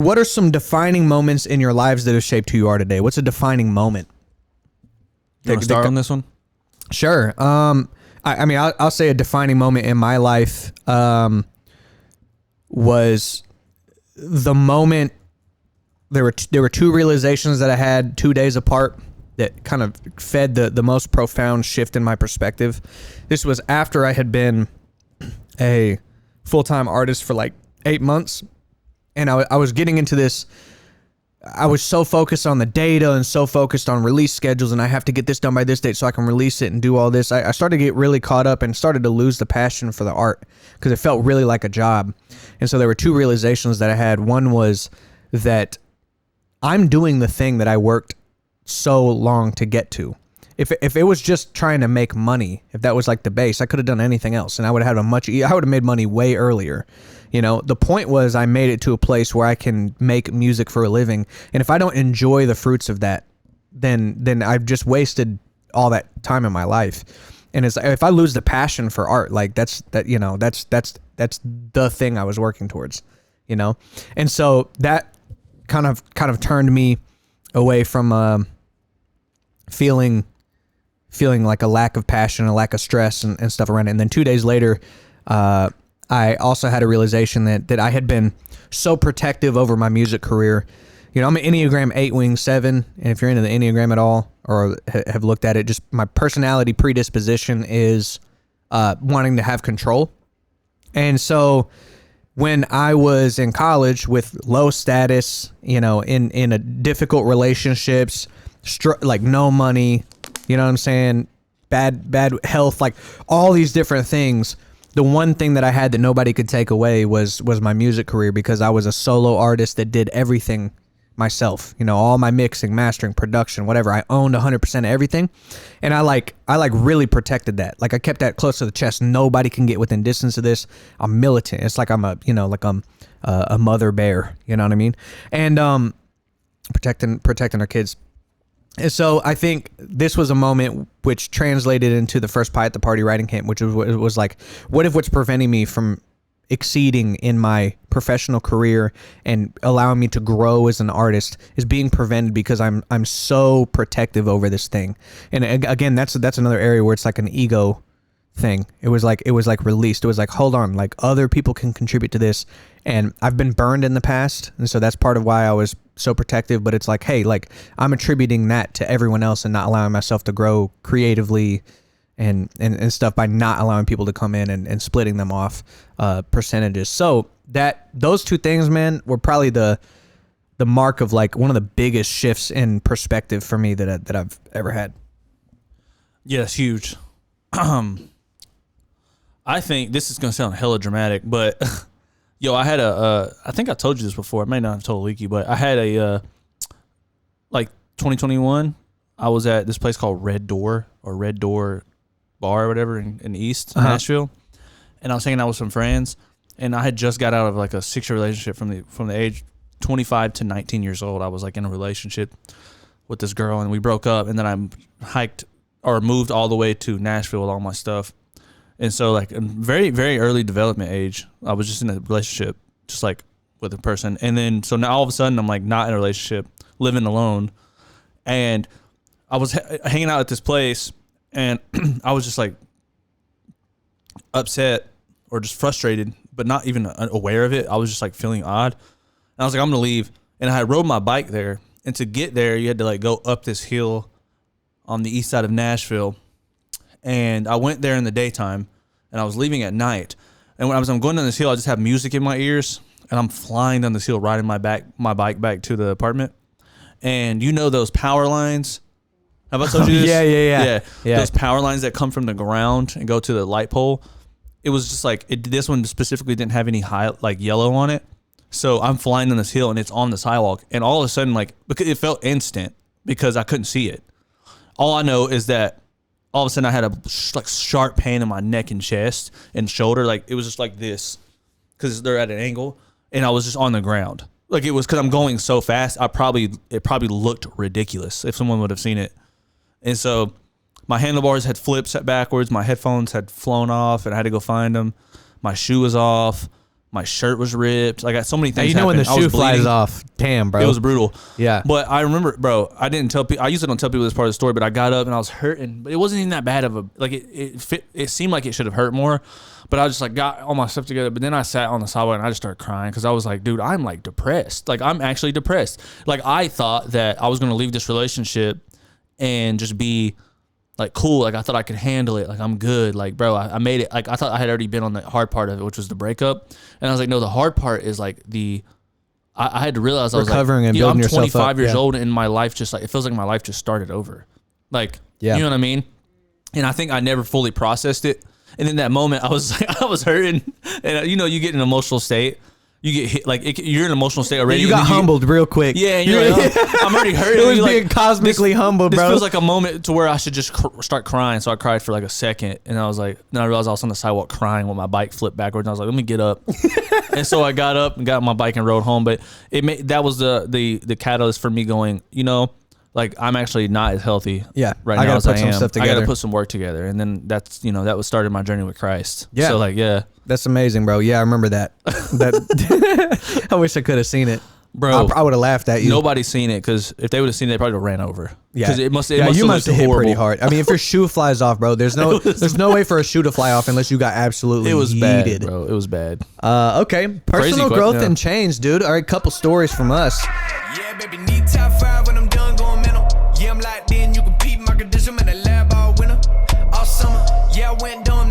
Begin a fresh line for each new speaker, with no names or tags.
what are some defining moments in your lives that have shaped who you are today? What's a defining moment?
You want to start on this one?
Sure. I mean, I'll say a defining moment in my life was the moment. There were two realizations that I had 2 days apart that kind of fed the most profound shift in my perspective. This was after I had been a full-time artist for like 8 months, and I was getting into this. I was so focused on the data and so focused on release schedules, and I have to get this done by this date so I can release it and do all this. I started to get really caught up and started to lose the passion for the art because it felt really like a job. And so there were two realizations that I had. One was that I'm doing the thing that I worked so long to get to. If it was just trying to make money, if that was like the base, I could have done anything else, and I would have had I would have made money way earlier. You know, the point was I made it to a place where I can make music for a living, and if I don't enjoy the fruits of that, then I've just wasted all that time in my life. And it's if I lose the passion for art, like that's the thing I was working towards, you know. And so that kind of turned me away from feeling like a lack of passion, a lack of stress and stuff around it. And then 2 days later, I also had a realization that I had been so protective over my music career. You know, I'm an Enneagram 8 wing 7, and if you're into the Enneagram at all or have looked at it, just my personality predisposition is wanting to have control. And so when I was in college with low status, you know, in a difficult relationships, like no money, you know what I'm saying? Bad health, like all these different things. The one thing that I had that nobody could take away was my music career, because I was a solo artist that did everything myself. You know, all my mixing, mastering, production, whatever. I owned 100% of everything, and I really protected that. Like I kept that close to the chest. Nobody can get within distance of this. I'm militant. It's like I'm a mother bear. You know what I mean? And protecting our kids. And so I think this was a moment which translated into the first Pie at the Party writing camp, which was like, what if what's preventing me from exceeding in my professional career and allowing me to grow as an artist is being prevented because I'm so protective over this thing. And again, that's another area where it's like an ego thing. It was like released. It was like, hold on, like other people can contribute to this. And I've been burned in the past, and so that's part of why I was so protective. But it's like, hey, like I'm attributing that to everyone else and not allowing myself to grow creatively and stuff by not allowing people to come in and splitting them off percentages. So those two things, man, were probably the mark of like one of the biggest shifts in perspective for me that I've ever had.
Yeah, it's huge. I think this is gonna sound hella dramatic, but yo, I had I think I told you this before. I may not have told Leaky, but I had like 2021. I was at this place called Red Door Bar or whatever in the East, Nashville, and I was hanging out with some friends, and I had just got out of like a 6-year relationship from the age 25 to 19 years old. I was like in a relationship with this girl, and we broke up, and then I moved all the way to Nashville with all my stuff. And so like in very, very early development age, I was just in a relationship, just like with a person. And then, so now all of a sudden I'm like not in a relationship, living alone. And I was hanging out at this place, and I was just like upset or just frustrated, but not even aware of it. I was just like feeling odd. And I was like, I'm going to leave. And I had rode my bike there. And to get there, you had to like go up this hill on the east side of Nashville. And I went there in the daytime, and I was leaving at night. And when I'm going down this hill, I just have music in my ears, and I'm flying down this hill, riding my bike back to the apartment. And you know those power lines? Have I told you this? Yeah. Those power lines that come from the ground and go to the light pole. It was just like this one specifically didn't have any like yellow on it. So I'm flying down this hill, and it's on the sidewalk. And all of a sudden, like, because it felt instant because I couldn't see it. All I know is that all of a sudden I had a like sharp pain in my neck and chest and shoulder. Like it was just like this because they're at an angle, and I was just on the ground. Like it was because I'm going so fast. It probably looked ridiculous if someone would have seen it. And so my handlebars had flipped backwards. My headphones had flown off, and I had to go find them. My shoe was off. My shirt was ripped. Like, so many
Now,
things.
you know when the
happened. I
shoe
was
flies
bleeding.
off, damn, bro.
It was brutal.
Yeah.
But I remember, bro, I didn't tell people. I usually don't tell people this part of the story, but I got up and I was hurting. But it wasn't even that bad of a, like, it seemed like it should have hurt more. But I just, like, got all my stuff together. But then I sat on the sidewalk and I just started crying because I was like, dude, I'm, like, depressed. Like, I'm actually depressed. Like, I thought that I was going to leave this relationship and just be, like, cool. Like, I thought I could handle it. Like, I'm good. Like, bro, I made it. Like, I thought I had already been on the hard part of it, which was the breakup. And I was like, no, the hard part is, like, I had to realize I was
recovering
like,
and building
I'm
yourself
25
up.
years
Yeah.
old and my life just, like, it feels like my life just started over. Like,
Yeah.
you know what I mean? And I think I never fully processed it. And in that moment, I was like, I was hurting. And, you know, you get in an emotional state. You get hit, like, you're in an emotional state already.
You got humbled real quick.
Yeah, and you're like, oh, I'm already hurting.
It was
You're
being
like,
cosmically humbled,
this
bro.
feels like a moment to where I should just start crying. So I cried for like a second, and I was like, then I realized I was on the sidewalk crying when my bike flipped backwards. And I was like, let me get up. And so I got up and got on my bike and rode home. But that was the catalyst for me going, you know, like, I'm actually not as healthy.
Yeah,
right
I
now
gotta
as
put
I
some
am.
stuff
I got
together.
to put some work together, and then that's, you know, that was started my journey with Christ.
Yeah.
So, like, yeah,
That's amazing, bro. Yeah, I remember that. I wish I could have seen it.
bro.
I would have laughed at you.
Nobody's seen it, because if they would have seen it, they probably would have ran over.
Yeah,
because it must.
you must have hit
horrible.
pretty hard. I mean, if your shoe flies off, bro, there's no way for a shoe to fly off unless you got absolutely
It was
yeeted.
bad, bro. It was bad.
Okay, personal growth
yeah.
and change, dude. All right, couple stories from us.
Yeah, baby, need top 5 when I'm done going mental. Yeah, I'm locked in, you can peep my condition, man, the lab all winter. All summer, yeah, I went dumb.